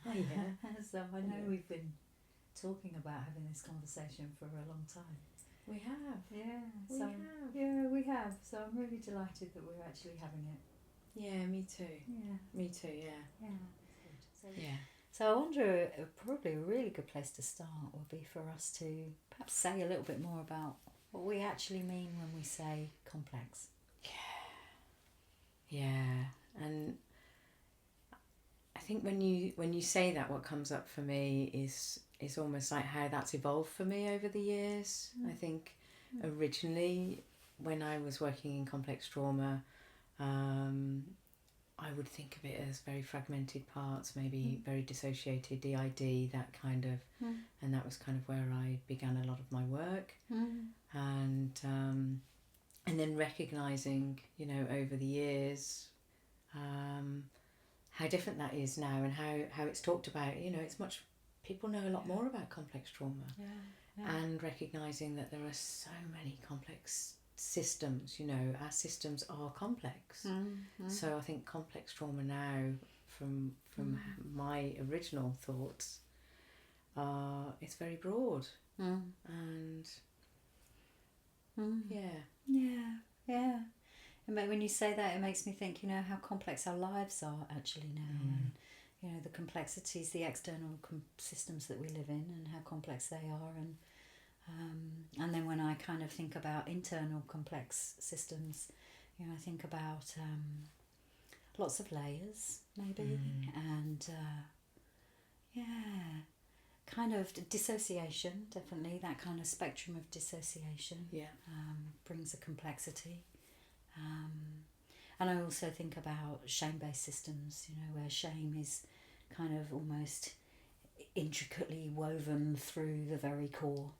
Oh yeah. So I know we've been talking about having this conversation for a long time. We have. Yeah. We So have. yeah, we have. So I'm really delighted that we're actually having it. Yeah, me too. Yeah. Me too, yeah. Yeah. Good. So, Yeah. so I wonder, probably a really good place to start would be for us to perhaps say a little bit more about what we actually mean when we say complex. Yeah. And I think when you say that, what comes up for me is almost like how that's evolved for me over the years. I think originally when I was working in complex trauma, I would think of it as very fragmented parts, maybe very dissociated, DID, that kind of, and that was kind of where I began a lot of my work, and then recognizing, over the years, how different that is now, and how it's talked about. It's much, people know a lot more about complex trauma, and recognizing that there are so many complex systems. Our systems are complex. So I think complex trauma now, from my original thoughts, it's very broad, and yeah. And when you say that, it makes me think, how complex our lives are actually now, and the complexities, the external systems that we live in, and how complex they are, and then when I kind of think about internal complex systems, I think about lots of layers, maybe, and kind of dissociation, definitely, that kind of spectrum of dissociation brings a complexity. And I also think about shame-based systems, where shame is kind of almost intricately woven through the very core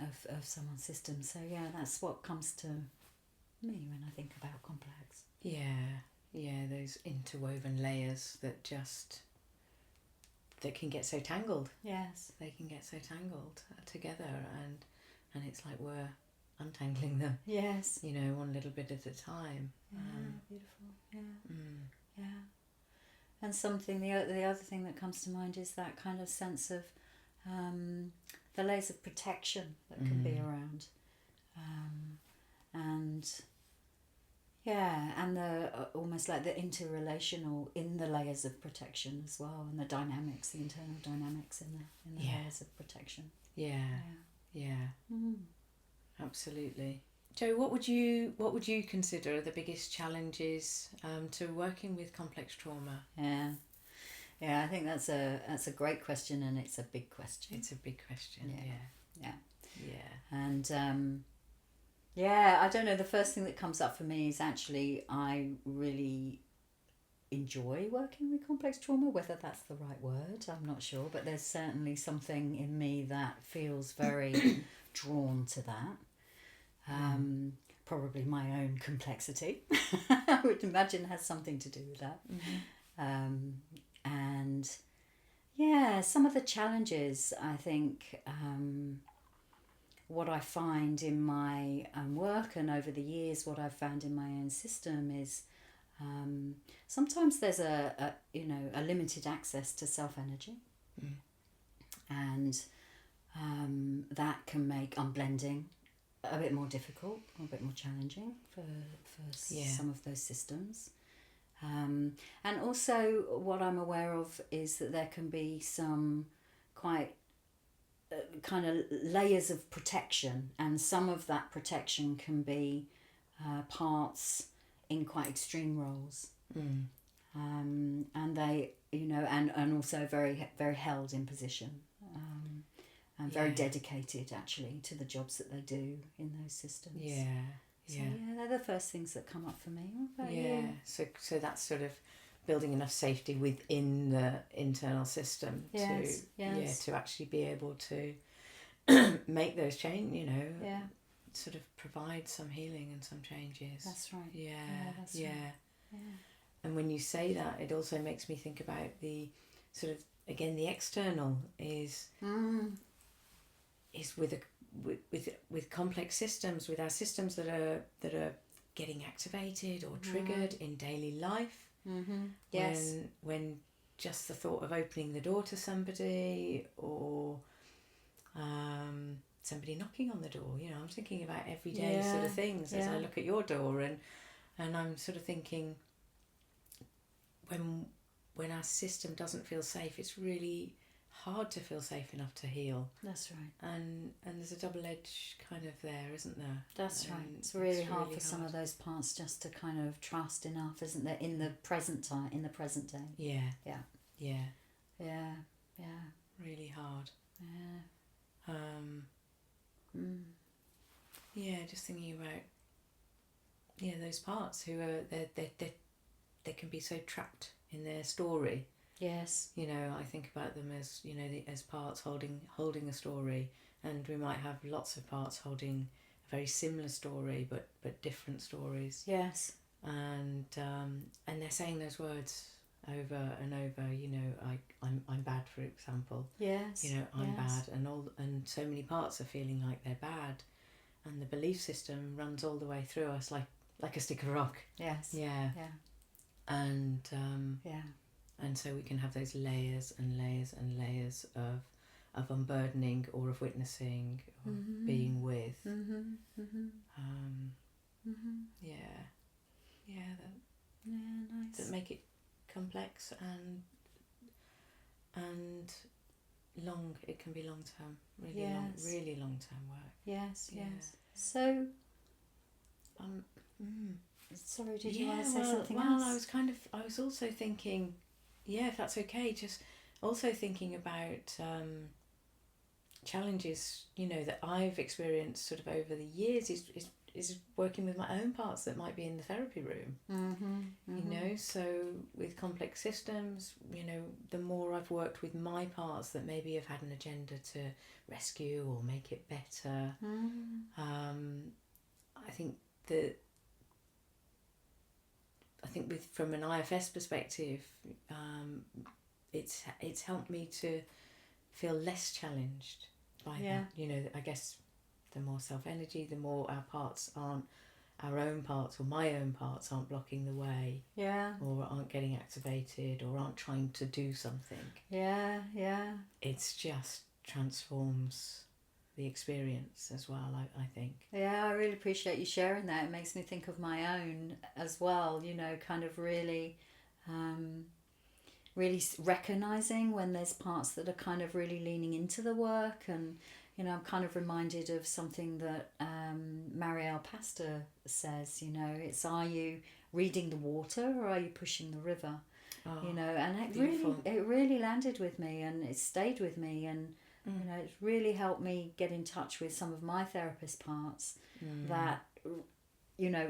of someone's system. So that's what comes to me when I think about complex. Those interwoven layers that can get so tangled. Yes, they can get so tangled together, and it's like we're untangling them. Yes, one little bit at a time. Beautiful. Yeah. And something, the other thing that comes to mind is that kind of sense of the layers of protection that can be around, and the almost like the interrelational in the layers of protection as well, and the dynamics, the internal dynamics in the layers of protection. Absolutely. Jo, what would you consider the biggest challenges to working with complex trauma? I think that's a great question, and it's a big question. It's a big question. Yeah. And I don't know, the first thing that comes up for me is actually I really enjoy working with complex trauma. Whether that's the right word, I'm not sure, but there's certainly something in me that feels very drawn to that. Probably my own complexity, I would imagine, has something to do with that. And some of the challenges, I think, what I find in my work and over the years, what I've found in my own system is sometimes there's a limited access to self-energy, and that can make unblending a bit more difficult, a bit more challenging for some of those systems. And also what I'm aware of is that there can be some quite kind of layers of protection, and some of that protection can be parts in quite extreme roles. And they, and also very, very held in position, and very dedicated actually to the jobs that they do in those systems. So they're the first things that come up for me. What about you? So that's sort of building enough safety within the internal system to actually be able to make those change, sort of provide some healing and some changes. That's right. Right. And when you say that, it also makes me think about the sort of, again, the external is with complex systems, with our systems that are getting activated or triggered in daily life. Yes. When just the thought of opening the door to somebody, or somebody knocking on the door. You know, I'm thinking about everyday sort of things as I look at your door, and I'm sort of thinking, when our system doesn't feel safe, it's really hard to feel safe enough to heal. That's right. And there's a double edge kind of there, isn't there? That's right. It's really hard for some of those parts just to kind of trust enough, isn't there, in the present time, in the present day. Yeah. Yeah. Yeah. Yeah. Yeah. Really hard. Yeah. Yeah, just thinking about those parts who are they can be so trapped in their story. Yes. You know, I think about them as, you know, as parts holding a story, and we might have lots of parts holding a very similar story, but different stories. Yes. And they're saying those words over and over. You know, I'm bad, for example. Yes. You know, I'm bad, and so many parts are feeling like they're bad, and the belief system runs all the way through us like a stick of rock. Yes. Yeah. Yeah. And yeah. And so we can have those layers and layers and layers of unburdening, or of witnessing, or being with. Nice. That make it complex and long. It can be long term, really long term work. Yes. Yeah. Yes. So. Sorry, did you want to say something else? Well, I was also thinking, if that's okay, just also thinking about challenges, you know, that I've experienced sort of over the years is working with my own parts that might be in the therapy room. You know, so with complex systems, you know, the more I've worked with my parts that maybe have had an agenda to rescue or make it better, I think from an IFS perspective, it's helped me to feel less challenged by that. You know, I guess the more self-energy, the more our own parts or my own parts aren't blocking the way. Yeah. Or aren't getting activated, or aren't trying to do something. Yeah. It's just transforms the experience as well, I think. Yeah, I really appreciate you sharing that. It makes me think of my own as well, you know, kind of really recognising when there's parts that are kind of really leaning into the work. And, you know, I'm kind of reminded of something that Marielle Pastor says, you know, it's, are you reading the water or are you pushing the river? You know, and it really landed with me, and it stayed with me, and you know, it's really helped me get in touch with some of my therapist parts that, you know,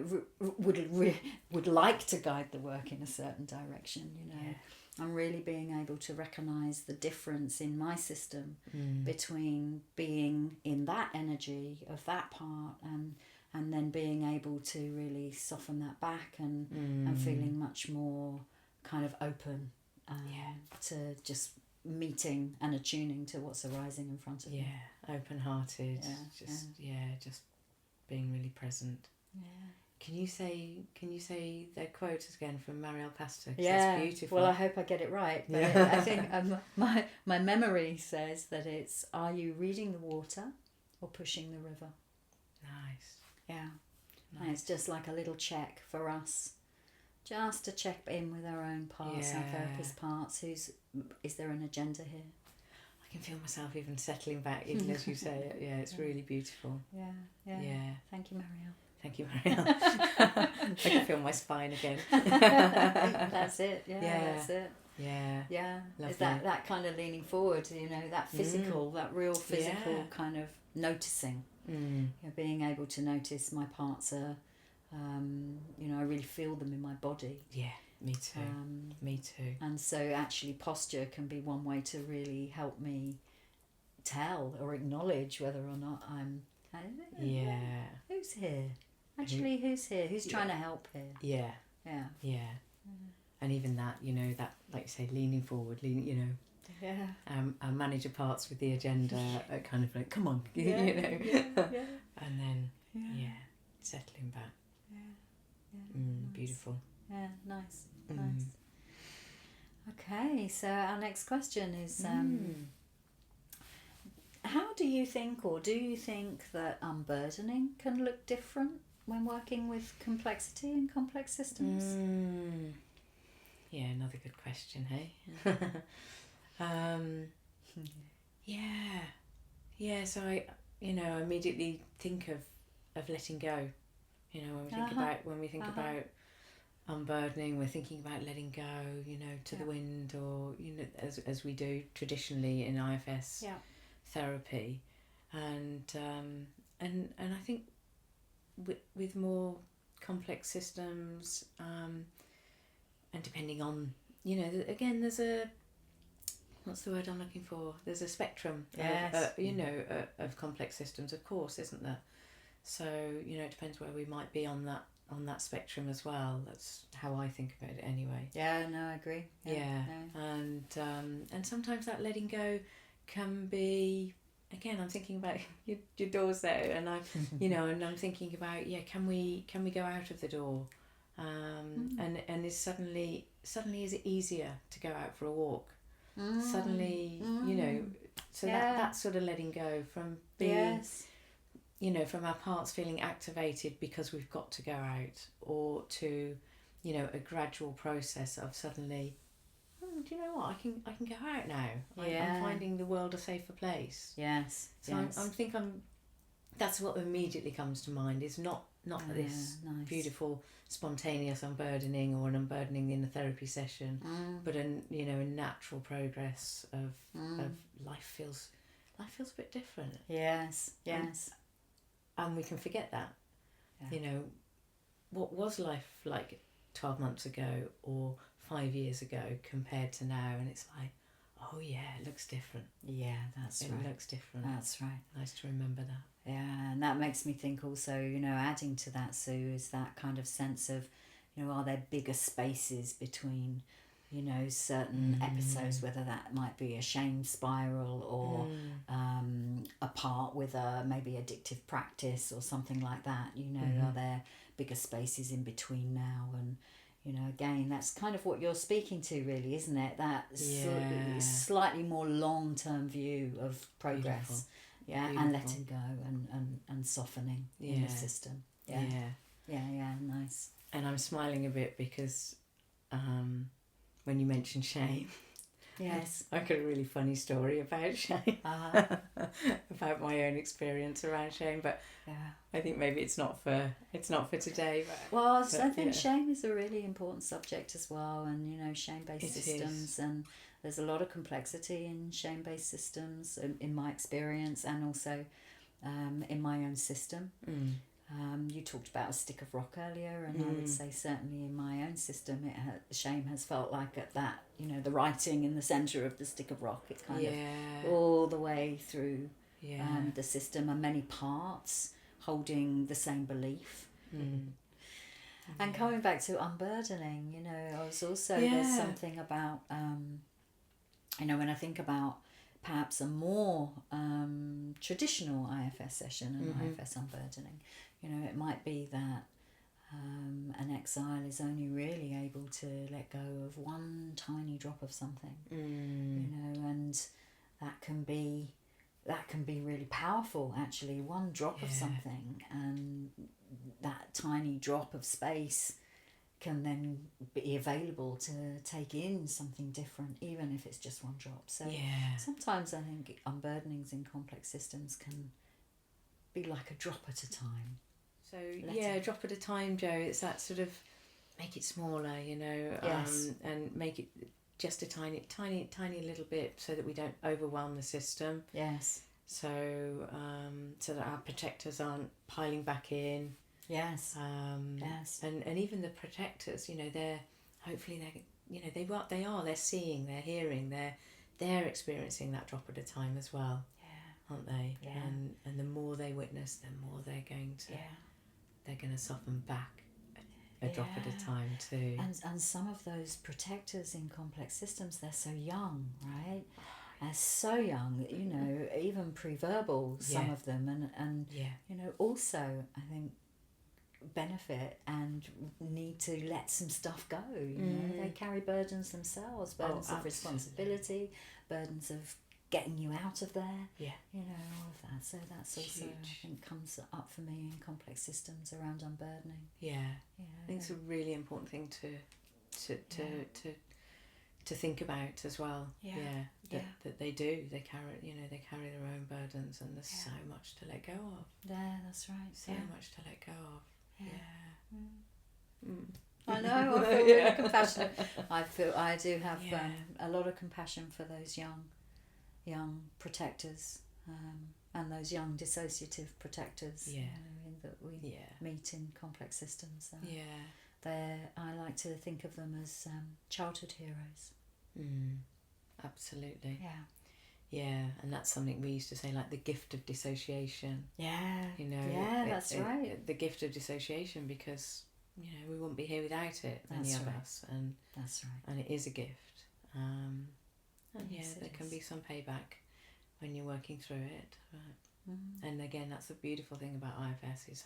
would like to guide the work in a certain direction, you know. I'm really being able to recognise the difference in my system between being in that energy of that part and then being able to really soften that back and feeling much more kind of open to just meeting and attuning to what's arising in front of me. Open-hearted. Just being really present. Can you say the quote again from Marielle Pastor? That's beautiful. Well, I hope I get it right. But I think my memory says that it's, are you reading the water or pushing the river? Nice. Yeah. Nice. And it's just like a little check for us, just to check in with our own parts, our therapist parts. Is there an agenda here? I can feel myself even settling back, even as you say it. Yeah, it's really beautiful. Yeah. Thank you, Marielle. Thank you, Marielle. I can feel my spine again. That's it. That's it. Yeah. Lovely. Is that kind of leaning forward, you know, that physical, that real physical kind of noticing. You know, being able to notice my parts are, you know, I really feel them in my body. Yeah, me too. Me too. And so actually posture can be one way to really help me tell or acknowledge whether or not I'm... Who's here? Actually, who's here? Who's trying to help here? Yeah. And even that, you know, that, like you say, leaning forward, you know, our manager parts with the agenda are kind of like, come on, you know, and then settling back. Nice. Beautiful. Yeah, nice. Okay, so our next question is how do you think, or do you think that unburdening can look different when working with complexity in complex systems? Yeah, another good question, hey? Yeah, so I immediately think of letting go. When we think about unburdening, we're thinking about letting go, to the wind, or as we do traditionally in IFS therapy, and I think with more complex systems, and depending on again, there's a what's the word I'm looking for? There's a spectrum, of complex systems, of course, isn't there? So it depends where we might be on that spectrum as well. That's how I think about it anyway. Yeah, no, I agree. Yeah. And sometimes that letting go can be, again, I'm thinking about your doors there, and and I'm thinking about, can we go out of the door, and is suddenly is it easier to go out for a walk? Suddenly, so that sort of letting go from being, from our parts feeling activated because we've got to go out, or to, a gradual process of suddenly, do you know what, I can go out now. I'm finding the world a safer place. Yes. So that's what immediately comes to mind, is not this nice. beautiful spontaneous unburdening, or an unburdening in a therapy session, but a natural progress of life feels a bit different. Yes. And we can forget that. What was life like 12 months ago or 5 years ago compared to now, and it's like, oh yeah, it looks different. Yeah, that's right. It looks different. That's right. Nice to remember that. Yeah, and that makes me think also, adding to that, Sue, is that kind of sense of, are there bigger spaces between, certain episodes, whether that might be a shame spiral, or a part with a maybe addictive practice or something like that, are there bigger spaces in between now? And, again, that's kind of what you're speaking to, really, isn't it? That slightly more long-term view of progress. Beautiful. Yeah, Beautiful. and letting go and softening in the system. Yeah, nice. And I'm smiling a bit because when you mentioned shame, yes, I got a really funny story about shame, about my own experience around shame. But I think maybe it's not for today. But I think shame is a really important subject as well, and shame-based systems, and there's a lot of complexity in shame-based systems, in my experience, and also in my own system. You talked about a stick of rock earlier, and I would say certainly in my own system, shame has felt like at that, the writing in the centre of the stick of rock. It's kind of all the way through the system, and many parts holding the same belief. And coming back to unburdening, I was also, there's something about, when I think about perhaps a more traditional IFS session and IFS unburdening, it might be that an exile is only really able to let go of one tiny drop of something, and that can be really powerful, actually. One drop of something, and that tiny drop of space can then be available to take in something different, even if it's just one drop. So sometimes I think unburdenings in complex systems can be like a drop at a time. So drop at a time, Jo. It's that sort of, make it smaller, and make it just a tiny little bit, so that we don't overwhelm the system. Yes. So so that our protectors aren't piling back in. Yes. And even the protectors, they're they're seeing, they're hearing, they're experiencing that drop at a time as well. Yeah. Aren't they? Yeah. And the more they witness, the more they're going to soften back a drop at a time too. And some of those protectors in complex systems, they're so young, right? They're so young, even pre-verbal, some of them, and also I think benefit and need to let some stuff go. You know, they carry burdens themselves, burdens of responsibility, burdens of getting you out of there. Yeah. You know, all of that. So that's also, Huge. I think, comes up for me in complex systems around unburdening. Yeah. You know, I think it's a really important thing to think about as well. That they do. They carry their own burdens, and there's so much to let go of. Yeah, that's right. So much to let go of. I know. I feel really compassionate. I do have a lot of compassion for those young protectors, and those young dissociative protectors. You know, that we meet in complex systems. I like to think of them as childhood heroes. Absolutely. Yeah. Yeah, and that's something we used to say, like the gift of dissociation. Yeah. You know. Yeah, that's right. The gift of dissociation, because we wouldn't be here without it. Many of us, and that's right. And it is a gift. And yes, there can be some payback when you're working through it. And again, that's the beautiful thing about IFS, is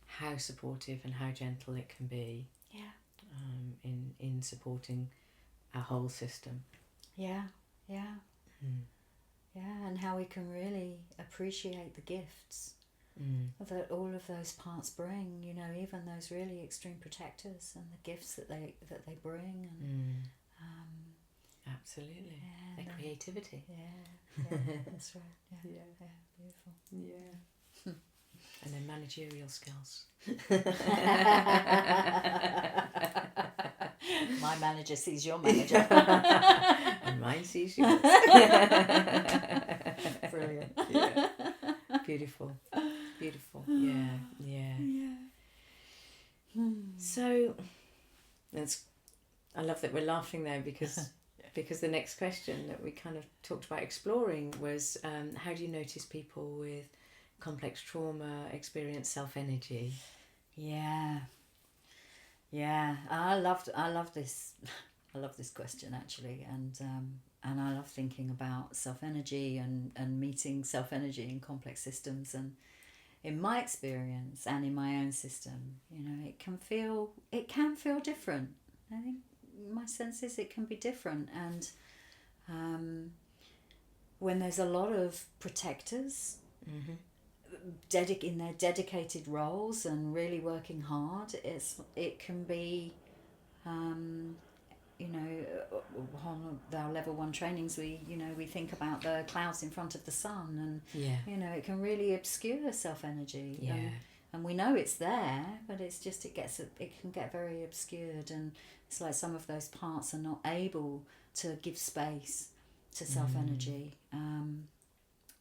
how supportive and how gentle it can be. Yeah. In supporting our whole system. Yeah, and how we can really appreciate the gifts that all of those parts bring. You know, even those really extreme protectors and the gifts that they bring, and absolutely, their creativity. Yeah, that's right. Yeah, beautiful. Yeah. And their managerial skills. My manager sees your manager. And mine sees yours. Brilliant. Yeah. Beautiful. Yeah. So I love that we're laughing there, because the next question that we kind of talked about exploring was, how do you notice people with complex trauma experience self-energy? Yeah, I love this. I love this question, actually, and I love thinking about self-energy and meeting self-energy in complex systems. And in my experience and in my own system, it can feel different. I think my sense is it can be different, and when there's a lot of protectors in their dedicated roles and really working hard, it can be, on our level 1 trainings, we think about the clouds in front of the sun, and it can really obscure self-energy, and we know it's there, but it's just it can get very obscured, and it's like some of those parts are not able to give space to self-energy.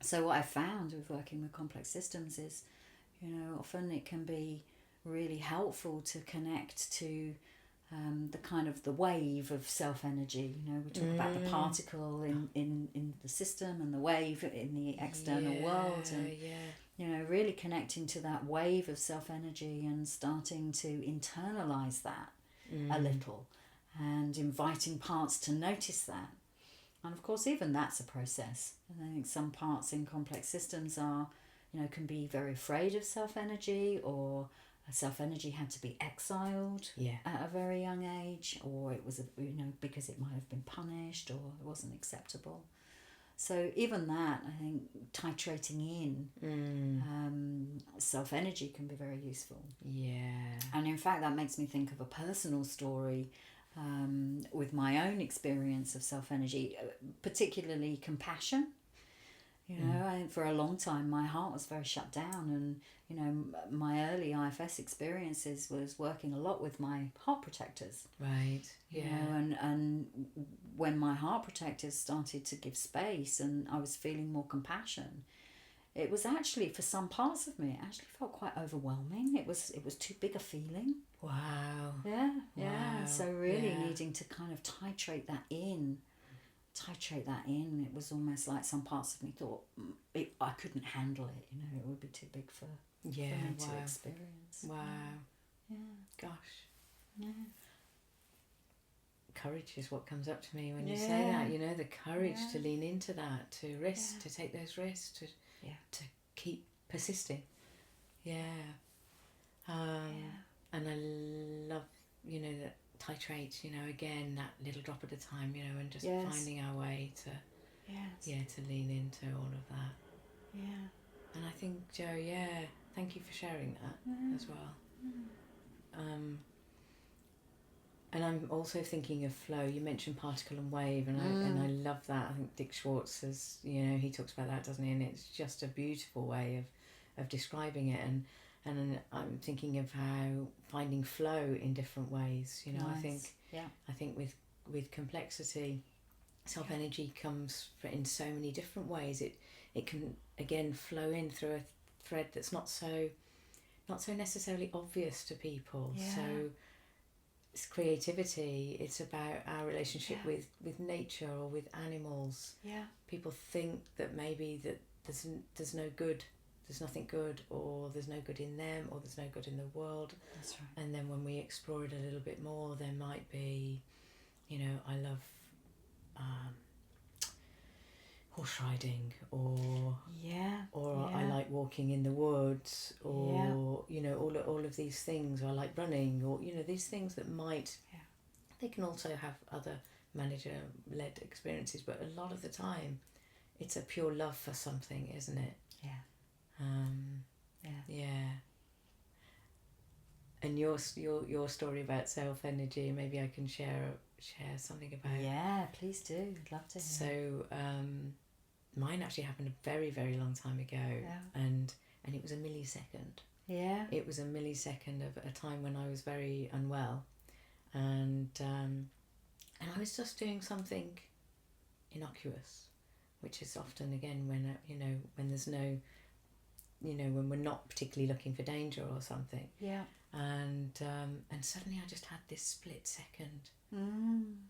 So what I found with working with complex systems is, often it can be really helpful to connect to the kind of the wave of self-energy. We talk about the particle in the system and the wave in the external world, and really connecting to that wave of self-energy and starting to internalize that a little, and inviting parts to notice that. And of course, even that's a process. And I think some parts in complex systems are, can be very afraid of self-energy, or self-energy had to be exiled at a very young age, or it was, because it might have been punished or it wasn't acceptable. So even that, I think, titrating in self-energy can be very useful. Yeah. And in fact, that makes me think of a personal story with my own experience of self-energy, particularly compassion. For a long time my heart was very shut down, and my early IFS experiences was working a lot with my heart protectors. Right. And when my heart protectors started to give space and I was feeling more compassion, it was actually, for some parts of me, it actually felt quite overwhelming. It was too big a feeling. Wow. Yeah. So really needing to kind of titrate that in. It was almost like some parts of me thought I couldn't handle it. It would be too big for me to experience. Wow. Yeah. Gosh. Yeah. Courage is what comes up to me when you say that. The courage to lean into that, to risk, to take those risks, to keep persisting. Yeah. And I love, that titrate, again, that little drop at a time, and just finding our way to, to lean into all of that. Yeah. And I think, Jo, thank you for sharing that as well. And I'm also thinking of flow. You mentioned particle and wave, and I love that. I think Dick Schwartz has, he talks about that, doesn't he? And it's just a beautiful way of describing it. And I'm thinking of how finding flow in different ways. Nice. I think with complexity, self energy comes in so many different ways. It can again flow in through a thread that's not so necessarily obvious to people. So it's creativity. It's about our relationship with nature or with animals. People think that maybe that there's no good, there's nothing good, or there's no good in them, or there's no good in the world. That's right. And then when we explore it a little bit more, there might be, I love horse riding, or I like walking in the woods, or all of these things, or I like running, or these things that might they can also have other manager-led experiences, but a lot of the time it's a pure love for something, isn't it? And your story about self energy, maybe I can share something about. Please do. I'd love to hear. So mine actually happened a very, very long time ago, and it was a millisecond. It was a millisecond of a time when I was very unwell, and I was just doing something innocuous, which is often again when when there's no, when we're not particularly looking for danger or something. And suddenly I just had this split second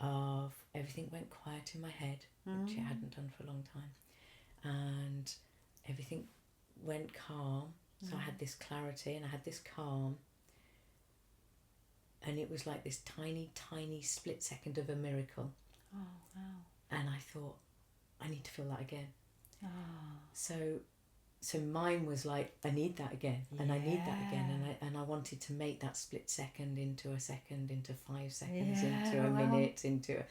of everything went quiet in my head, which it hadn't done for a long time, and everything went calm. So I had this clarity and I had this calm, and it was like this tiny, tiny split second of a miracle. Oh, wow. And I thought, I need to feel that again. So mine was like, I need that again, and I need that again, and I wanted to make that split second into a second, into 5 seconds, into a minute, into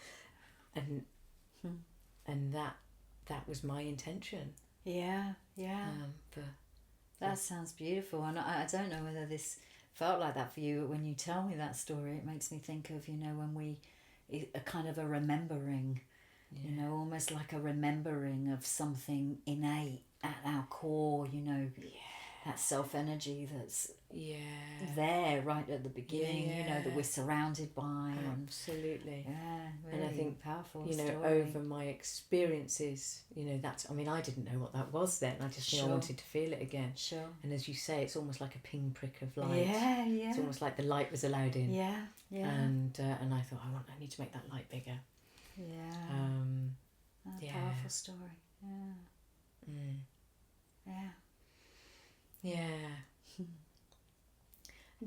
and that was my intention. That sounds beautiful, and I don't know whether this felt like that for you, but when you tell me that story, it makes me think of when a kind of a remembering, almost like a remembering of something innate at our core, that self energy that's there right at the beginning, that we're surrounded by. Absolutely. Really and I think powerful story. Over my experiences, that's, I didn't know what that was then. I just knew I wanted to feel it again. And as you say, it's almost like a pinprick of light. It's almost like the light was allowed in. And I thought, I need to make that light bigger. Powerful story.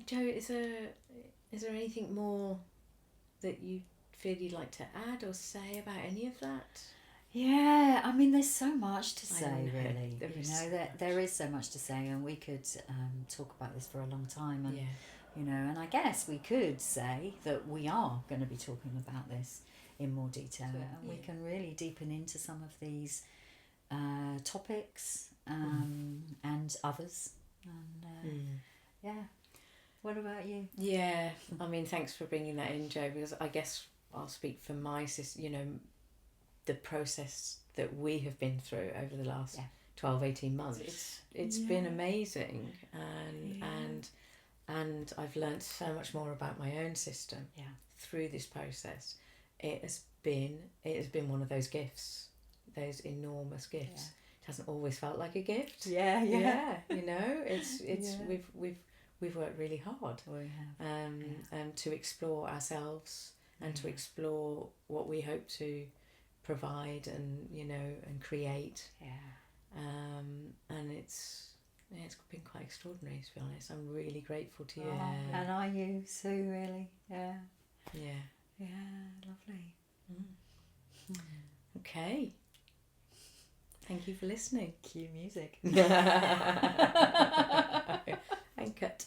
Jo, is there anything more that you feel you'd like to add or say about any of that? There's so much to say, really. There is so much to say, and we could talk about this for a long time. And and I guess we could say that we are going to be talking about this in more detail, and we can really deepen into some of these topics and others. And what about you? Thanks for bringing that in, Jo, because I guess I'll speak for my sister, the process that we have been through over the last 12-18 months. It's been amazing, and I've learned so much more about my own system through this process. It has been one of those gifts, those enormous gifts. It hasn't always felt like a gift. We've worked really hard. We have. To explore ourselves and to explore what we hope to provide and and create. And it's been quite extraordinary, to be honest. I'm really grateful to you. And are you, Sue, really? Yeah, lovely. Okay. Thank you for listening. Cue music. Thank cut.